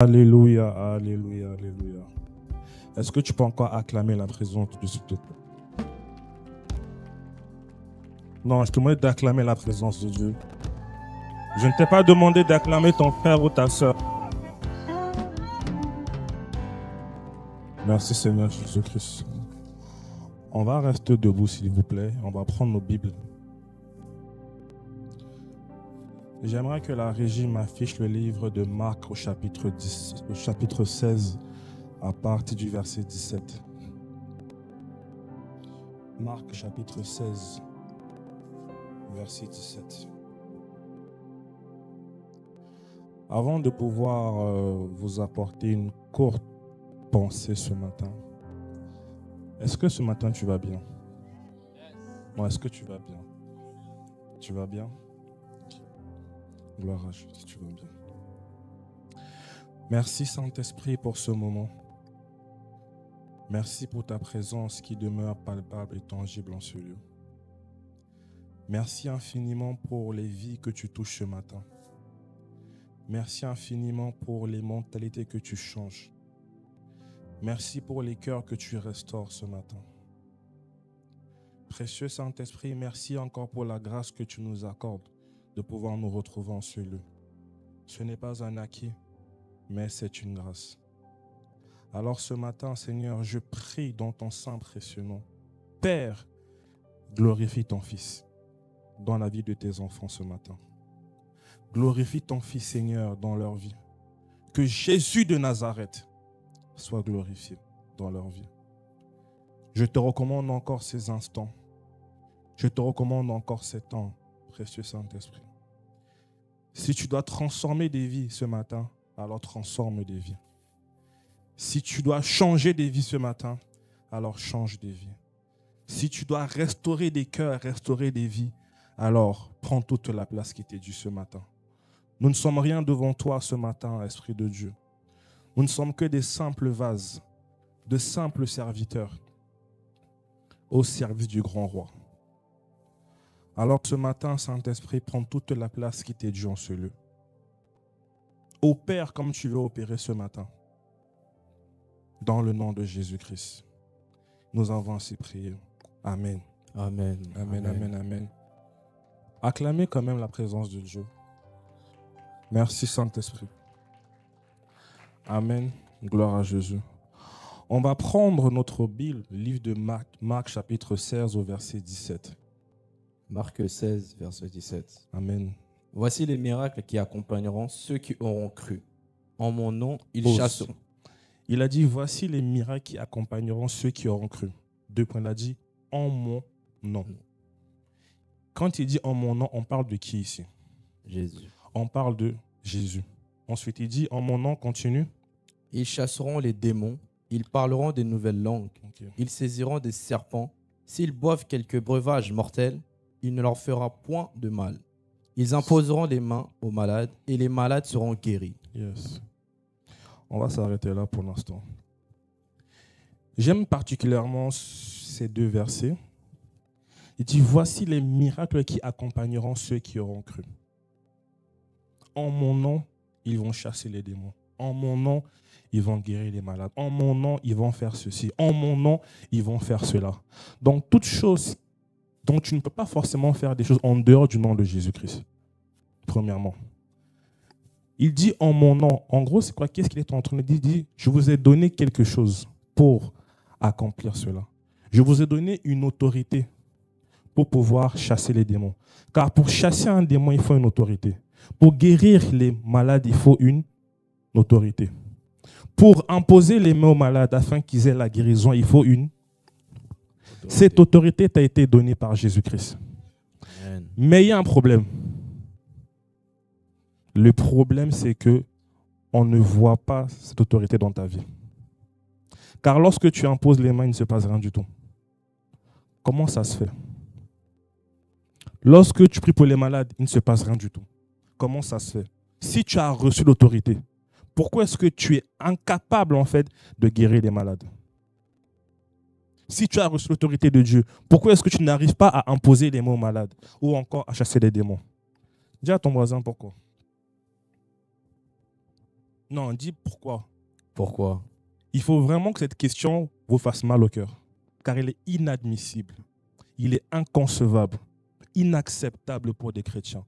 Alléluia, alléluia, alléluia. Est-ce que tu peux encore acclamer la présence de Dieu, s'il te plaît? Non, je te demande d'acclamer la présence de Dieu. Je ne t'ai pas demandé d'acclamer ton frère ou ta soeur. Merci Seigneur Jésus-Christ. On va rester debout, s'il vous plaît. On va prendre nos Bibles. J'aimerais que la régie m'affiche le livre de Marc au chapitre 16, à partir du verset 17. Marc chapitre 16, verset 17. Avant de pouvoir vous apporter une courte pensée ce matin, est-ce que ce matin tu vas bien? Non, est-ce que tu vas bien? Tu vas bien? Gloire à Dieu, si tu vas bien. Merci Saint-Esprit pour ce moment. Merci pour ta présence qui demeure palpable et tangible en ce lieu. Merci infiniment pour les vies que tu touches ce matin. Merci infiniment pour les mentalités que tu changes. Merci pour les cœurs que tu restaures ce matin. Précieux Saint-Esprit, merci encore pour la grâce que tu nous accordes de pouvoir nous retrouver en ce lieu. Ce n'est pas un acquis, mais c'est une grâce. Alors ce matin, Seigneur, je prie dans ton saint précieux nom. Père, glorifie ton Fils dans la vie de tes enfants ce matin. Glorifie ton Fils, Seigneur, dans leur vie. Que Jésus de Nazareth soit glorifié dans leur vie. Je te recommande encore ces instants. Je te recommande encore ces temps, précieux Saint-Esprit. Si tu dois transformer des vies ce matin, alors transforme des vies. Si tu dois changer des vies ce matin, alors change des vies. Si tu dois restaurer des cœurs, restaurer des vies, alors prends toute la place qui t'est due ce matin. Nous ne sommes rien devant toi ce matin, Esprit de Dieu. Nous ne sommes que des simples vases, de simples serviteurs au service du grand roi. Alors ce matin, Saint-Esprit, prends toute la place qui t'est due en ce lieu. Opère comme tu veux opérer ce matin. Dans le nom de Jésus-Christ. Nous avons ainsi prié. Amen. Amen. Amen, amen, amen. Acclamez quand même la présence de Dieu. Merci Saint-Esprit. Amen. Gloire à Jésus. On va prendre notre Bible, livre de Marc chapitre 16 au verset 17. Marc 16, verset 17. Amen. Voici les miracles qui accompagneront ceux qui auront cru. En mon nom, ils chasseront. Il a dit, voici les miracles qui accompagneront ceux qui auront cru. Deux points, il a dit, en mon nom. Quand il dit en mon nom, on parle de qui ici? Jésus. On parle de Jésus. Ensuite, il dit, en mon nom, continue. Ils chasseront les démons, ils parleront des nouvelles langues, Okay. ils saisiront des serpents. S'ils boivent quelques breuvages mortels, il ne leur fera point de mal. Ils imposeront les mains aux malades et les malades seront guéris. Yes. On va s'arrêter là pour l'instant. J'aime particulièrement ces deux versets. Il dit, voici les miracles qui accompagneront ceux qui auront cru. En mon nom, ils vont chasser les démons. En mon nom, ils vont guérir les malades. En mon nom, ils vont faire ceci. En mon nom, ils vont faire cela. Donc, toute chose dont tu ne peux pas forcément faire des choses en dehors du nom de Jésus-Christ. Premièrement. Il dit en mon nom. En gros, c'est quoi? Qu'est-ce qu'il est en train de dire? Il dit, je vous ai donné quelque chose pour accomplir cela. Je vous ai donné une autorité pour pouvoir chasser les démons. Car pour chasser un démon, il faut une autorité. Pour guérir les malades, il faut une autorité. Pour imposer les mains aux malades afin qu'ils aient la guérison, il faut une. Cette autorité t'a été donnée par Jésus-Christ. Amen. Mais il y a un problème. Le problème, c'est que on ne voit pas cette autorité dans ta vie. Car lorsque tu imposes les mains, il ne se passe rien du tout. Comment ça se fait? Lorsque tu pries pour les malades, il ne se passe rien du tout. Comment ça se fait? Si tu as reçu l'autorité, pourquoi est-ce que tu es incapable en fait de guérir les malades? Si tu as reçu l'autorité de Dieu, pourquoi est-ce que tu n'arrives pas à imposer les mains aux malades ou encore à chasser les démons? Dis à ton voisin pourquoi. Non, dis pourquoi. Pourquoi? Il faut vraiment que cette question vous fasse mal au cœur, car elle est inadmissible. Il est inconcevable, inacceptable pour des chrétiens.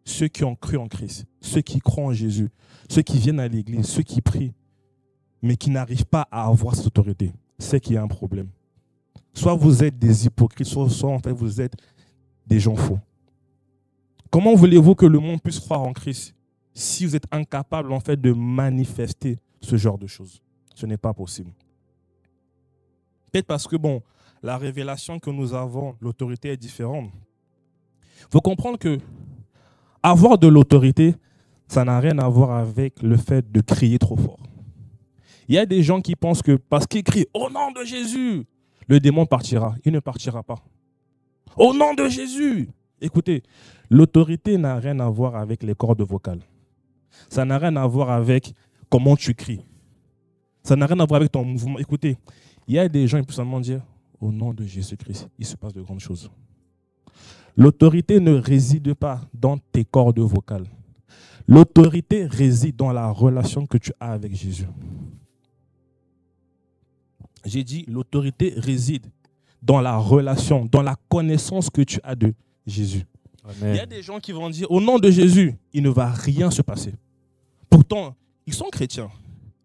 Ceux qui ont cru en Christ, ceux qui croient en Jésus, ceux qui viennent à l'église, ceux qui prient, mais qui n'arrivent pas à avoir cette autorité, c'est qu'il y a un problème. Soit vous êtes des hypocrites, soit en fait vous êtes des gens faux. Comment voulez-vous que le monde puisse croire en Christ si vous êtes incapable en fait de manifester ce genre de choses? Ce n'est pas possible. Peut-être parce que la révélation que nous avons, l'autorité est différente. Il faut comprendre que avoir de l'autorité, ça n'a rien à voir avec le fait de crier trop fort. Il y a des gens qui pensent que parce qu'ils crient au nom de Jésus, le démon partira. Il ne partira pas. Au nom de Jésus. Écoutez, l'autorité n'a rien à voir avec les cordes vocales. Ça n'a rien à voir avec comment tu cries. Ça n'a rien à voir avec ton mouvement. Écoutez, il y a des gens qui peuvent seulement dire au nom de Jésus-Christ, il se passe de grandes choses. L'autorité ne réside pas dans tes cordes vocales. L'autorité réside dans la relation que tu as avec Jésus. J'ai dit, l'autorité réside dans la relation, dans la connaissance que tu as de Jésus. Amen. Il y a des gens qui vont dire, au nom de Jésus, il ne va rien se passer. Pourtant, ils sont chrétiens.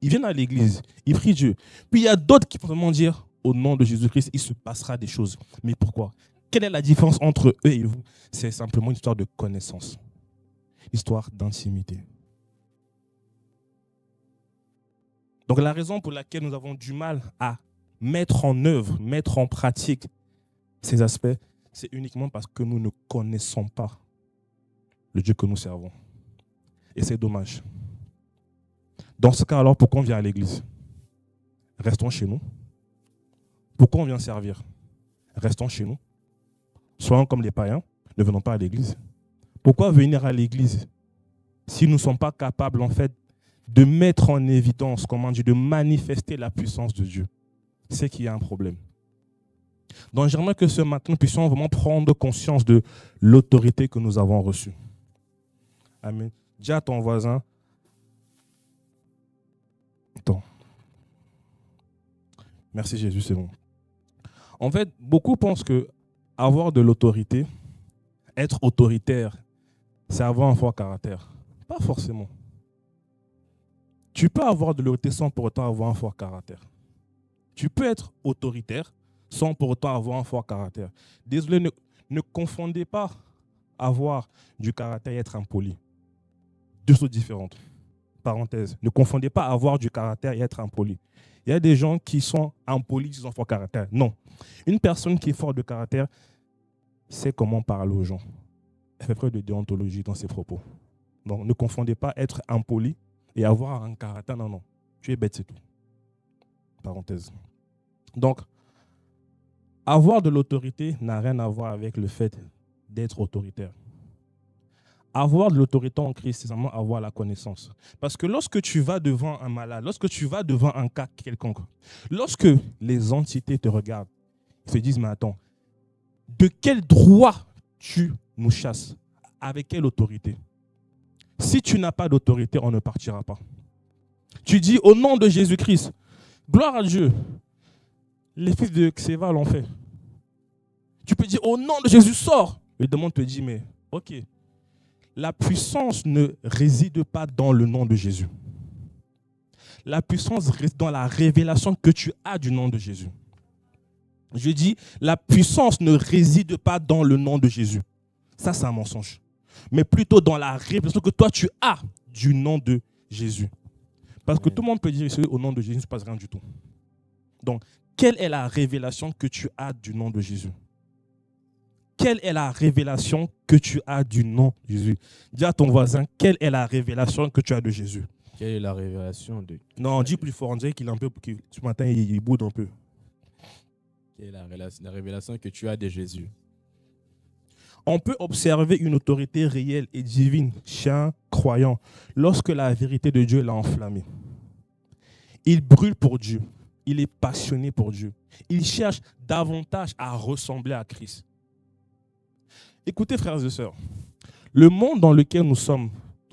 Ils viennent à l'église, ils prient Dieu. Puis il y a d'autres qui vont vraiment dire, au nom de Jésus-Christ, il se passera des choses. Mais pourquoi? Quelle est la différence entre eux et vous? C'est simplement une histoire de connaissance. Histoire d'intimité. Donc la raison pour laquelle nous avons du mal à mettre en œuvre, mettre en pratique ces aspects, c'est uniquement parce que nous ne connaissons pas le Dieu que nous servons. Et c'est dommage. Dans ce cas, alors, pourquoi on vient à l'église? Restons chez nous. Pourquoi on vient servir? Restons chez nous. Soyons comme les païens, ne venons pas à l'église. Pourquoi venir à l'église si nous ne sommes pas capables, en fait, de mettre en évidence, comment dire, de manifester la puissance de Dieu? C'est qu'il y a un problème. Donc, j'aimerais que ce matin, nous puissions vraiment prendre conscience de l'autorité que nous avons reçue. Amen. Dis à ton voisin, attends. Merci Jésus, c'est bon. En fait, beaucoup pensent que avoir de l'autorité, être autoritaire, c'est avoir un fort caractère. Pas forcément. Tu peux avoir de l'autorité sans pour autant avoir un fort caractère. Tu peux être autoritaire sans pour autant avoir un fort caractère. Désolé, ne confondez pas avoir du caractère et être impoli. Deux choses différentes. Parenthèse. Ne confondez pas avoir du caractère et être impoli. Il y a des gens qui sont impolis, qui ont fort caractère. Non. Une personne qui est forte de caractère sait comment parler aux gens. Elle fait preuve de déontologie dans ses propos. Donc, ne confondez pas être impoli et avoir un caractère. Non, non. Tu es bête, c'est tout. Parenthèse. Donc, avoir de l'autorité n'a rien à voir avec le fait d'être autoritaire. Avoir de l'autorité en Christ, c'est simplement avoir la connaissance. Parce que lorsque tu vas devant un malade, lorsque tu vas devant un cas quelconque, lorsque les entités te regardent, ils se disent, mais attends, de quel droit tu nous chasses? Avec quelle autorité? Si tu n'as pas d'autorité, on ne partira pas. Tu dis, au nom de Jésus-Christ, gloire à Dieu, les fils de Xéva l'ont fait. Tu peux dire, au nom de Jésus, sors. Le démon te dit, mais ok. La puissance ne réside pas dans le nom de Jésus. La puissance réside dans la révélation que tu as du nom de Jésus. Je dis, la puissance ne réside pas dans le nom de Jésus. Ça, c'est un mensonge. Mais plutôt dans la révélation que toi, tu as du nom de Jésus. Parce que tout le monde peut dire au nom de Jésus, il ne se passe rien du tout. Donc, quelle est la révélation que tu as du nom de Jésus? Quelle est la révélation que tu as du nom de Jésus? Dis à ton voisin, quelle est la révélation que tu as de Jésus? Quelle est la révélation de... Non, dis plus fort, on dirait qu'il est un peu... Ce matin, il boude un peu. Quelle est la révélation que tu as de Jésus? On peut observer une autorité réelle et divine chez un croyant lorsque la vérité de Dieu l'a enflammé. Il brûle pour Dieu. Il est passionné pour Dieu. Il cherche davantage à ressembler à Christ. Écoutez, frères et sœurs, le monde dans lequel nous sommes,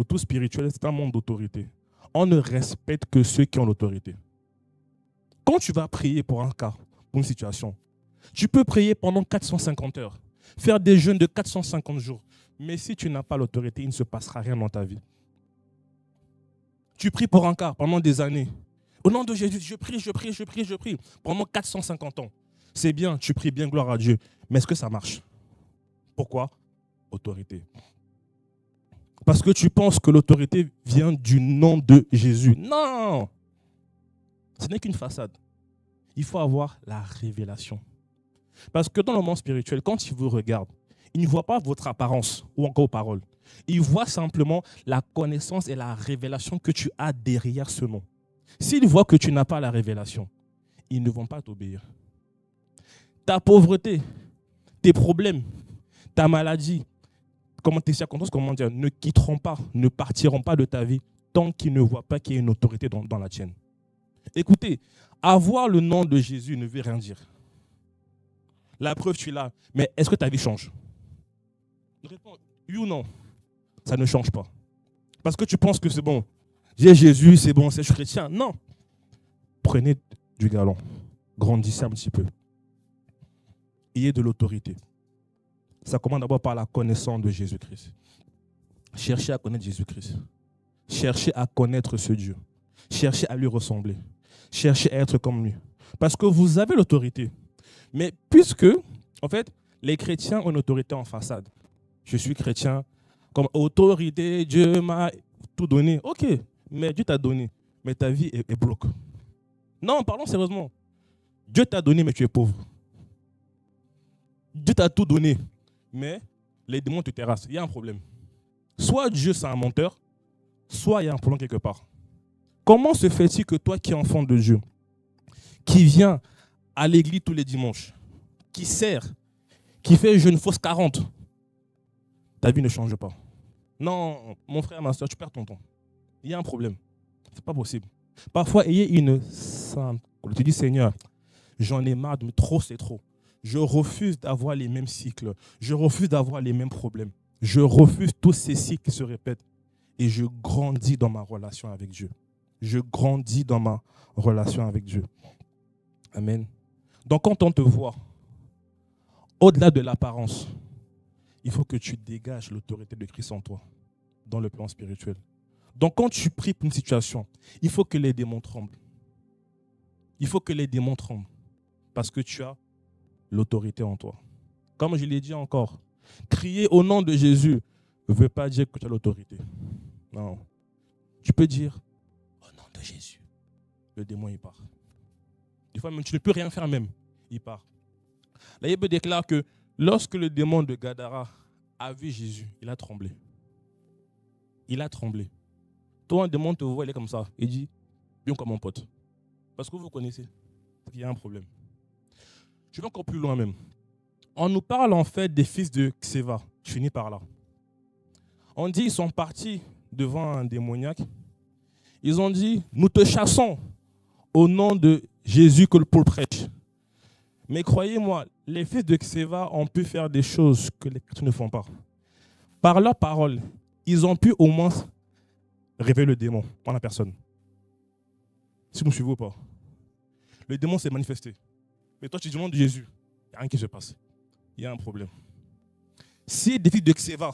tout spirituel, c'est un monde d'autorité. On ne respecte que ceux qui ont l'autorité. Quand tu vas prier pour un cas, pour une situation, tu peux prier pendant 450 heures, faire des jeûnes de 450 jours. Mais si tu n'as pas l'autorité, il ne se passera rien dans ta vie. Tu pries pour un cas pendant des années. Au nom de Jésus, je prie pendant 450 ans. C'est bien, tu pries bien, gloire à Dieu. Mais est-ce que ça marche? Pourquoi? Autorité. Parce que tu penses que l'autorité vient du nom de Jésus. Non! Ce n'est qu'une façade. Il faut avoir la révélation. Parce que dans le monde spirituel, quand il vous regarde, il ne voit pas votre apparence ou encore vos paroles. Il voit simplement la connaissance et la révélation que tu as derrière ce nom. S'il voit que tu n'as pas la révélation, ils ne vont pas t'obéir. Ta pauvreté, tes problèmes, ta maladie, tes circonstances, ne quitteront pas, ne partiront pas de ta vie tant qu'ils ne voient pas qu'il y a une autorité dans la tienne. Écoutez, avoir le nom de Jésus ne veut rien dire. La preuve, tu l'as. Mais est-ce que ta vie change? Réponds oui ou non. Ça ne change pas. Parce que tu penses que c'est bon. J'ai Jésus, c'est bon, je suis chrétien. Non. Prenez du galon. Grandissez un petit peu. Ayez de l'autorité. Ça commence d'abord par la connaissance de Jésus-Christ. Cherchez à connaître Jésus-Christ. Cherchez à connaître ce Dieu. Cherchez à lui ressembler. Cherchez à être comme lui. Parce que vous avez l'autorité. Mais puisque, en fait, les chrétiens ont une autorité en façade. Je suis chrétien, comme autorité, Dieu m'a tout donné. Ok, mais Dieu t'a donné, mais ta vie est bloque. Non, parlons sérieusement. Dieu t'a donné, mais tu es pauvre. Dieu t'a tout donné, mais les démons te terrassent. Il y a un problème. Soit Dieu, c'est un menteur, soit il y a un problème quelque part. Comment se fait-il que toi qui es enfant de Dieu, qui vient à l'église tous les dimanches, qui sert, qui fait jeûne fausse 40, ta vie ne change pas? Non, mon frère, ma soeur, tu perds ton temps. Il y a un problème. Ce n'est pas possible. Parfois, ayez une simple. Tu dis, Seigneur, j'en ai marre, mais trop, c'est trop. Je refuse d'avoir les mêmes cycles. Je refuse d'avoir les mêmes problèmes. Je refuse tous ces cycles qui se répètent. Et je grandis dans ma relation avec Dieu. Je grandis dans ma relation avec Dieu. Amen. Donc, quand on te voit, au-delà de l'apparence, il faut que tu dégages l'autorité de Christ en toi, dans le plan spirituel. Donc, quand tu pries pour une situation, il faut que les démons tremblent. Il faut que les démons tremblent. Parce que tu as l'autorité en toi. Comme je l'ai dit encore, crier au nom de Jésus ne veut pas dire que tu as l'autorité. Non. Tu peux dire au nom de Jésus. Le démon, il part. Des fois, même, tu ne peux rien faire même. Il part. La Bible déclare que lorsque le démon de Gadara a vu Jésus, il a tremblé. Il a tremblé. Toi, un démon te voit, il est comme ça. Il dit, bien comme mon pote. Parce que vous connaissez. Il y a un problème. Je vais encore plus loin même. On nous parle en fait des fils de Xéva. Je finis par là. On dit, ils sont partis devant un démoniaque. Ils ont dit, nous te chassons au nom de Jésus que le Paul prêche. Mais croyez-moi, les fils de Xéva ont pu faire des choses que les chrétiens ne font pas. Par leurs paroles, ils ont pu au moins révéler le démon en la personne. Si vous me suivez ou pas. Le démon s'est manifesté. Mais toi, tu dis au nom de Jésus, il n'y a rien qui se passe. Il y a un problème. Si des fils de Xéva,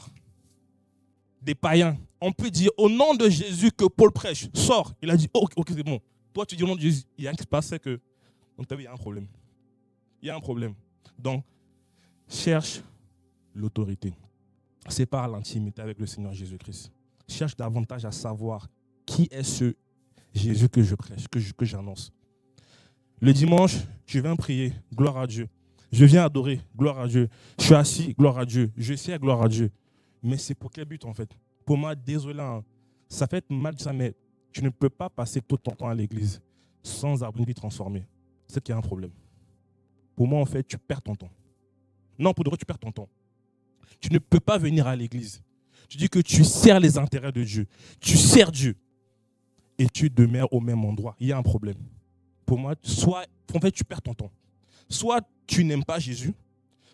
des païens, on peut dire au nom de Jésus que Paul prêche, sort. Il a dit, oh, ok, c'est bon. Toi, tu dis au nom de Jésus, il y a rien qui se passe, c'est que, donc, il y a un problème. Il y a un problème. Donc, cherche l'autorité. Sépare l'intimité avec le Seigneur Jésus-Christ. Cherche davantage à savoir qui est ce Jésus que je prêche, que j'annonce. Le dimanche, je viens prier, gloire à Dieu. Je viens adorer, gloire à Dieu. Je suis assis, gloire à Dieu. Je sers, gloire à Dieu. Mais c'est pour quel but en fait? Pour moi, désolé, hein, ça fait mal ça, mais tu ne peux pas passer tout ton temps à l'église sans avoir une vie transformée. C'est qu'il y a un problème. Pour moi, en fait, tu perds ton temps. Non, pour de vrai, tu perds ton temps. Tu ne peux pas venir à l'église. Tu dis que tu sers les intérêts de Dieu. Tu sers Dieu. Et tu demeures au même endroit. Il y a un problème. Pour moi, soit, en fait, tu perds ton temps. Soit tu n'aimes pas Jésus,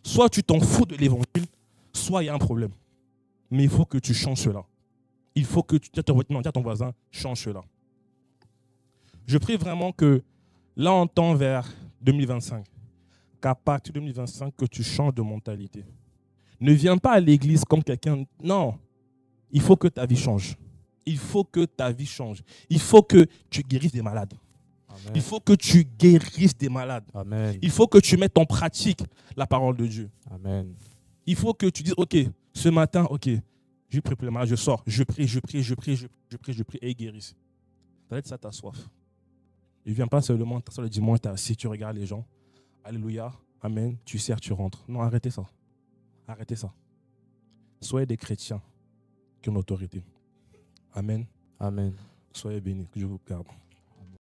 soit tu t'en fous de l'évangile, soit il y a un problème. Mais il faut que tu changes cela. Il faut que tu dis à ton voisin, change cela. Je prie vraiment que là, on tend vers 2025. Qu'à partir de 2025, que tu changes de mentalité. Ne viens pas à l'église comme quelqu'un... Non, il faut que ta vie change. Il faut que ta vie change. Il faut que tu guérisses des malades. Amen. Il faut que tu guérisses des malades. Amen. Il faut que tu mettes en pratique la parole de Dieu. Amen. Il faut que tu dises, ok, ce matin, ok, je prie pour les malades, je sors, je prie, et ils guérissent. Ça va être ça ta soif. Il ne vient pas seulement le dimanche, tu es assis, tu regardes les gens. Alléluia, amen, tu sers, tu rentres. Non, arrêtez ça. Arrêtez ça. Soyez des chrétiens qui ont l'autorité. Amen. Amen. Soyez bénis, que je vous garde.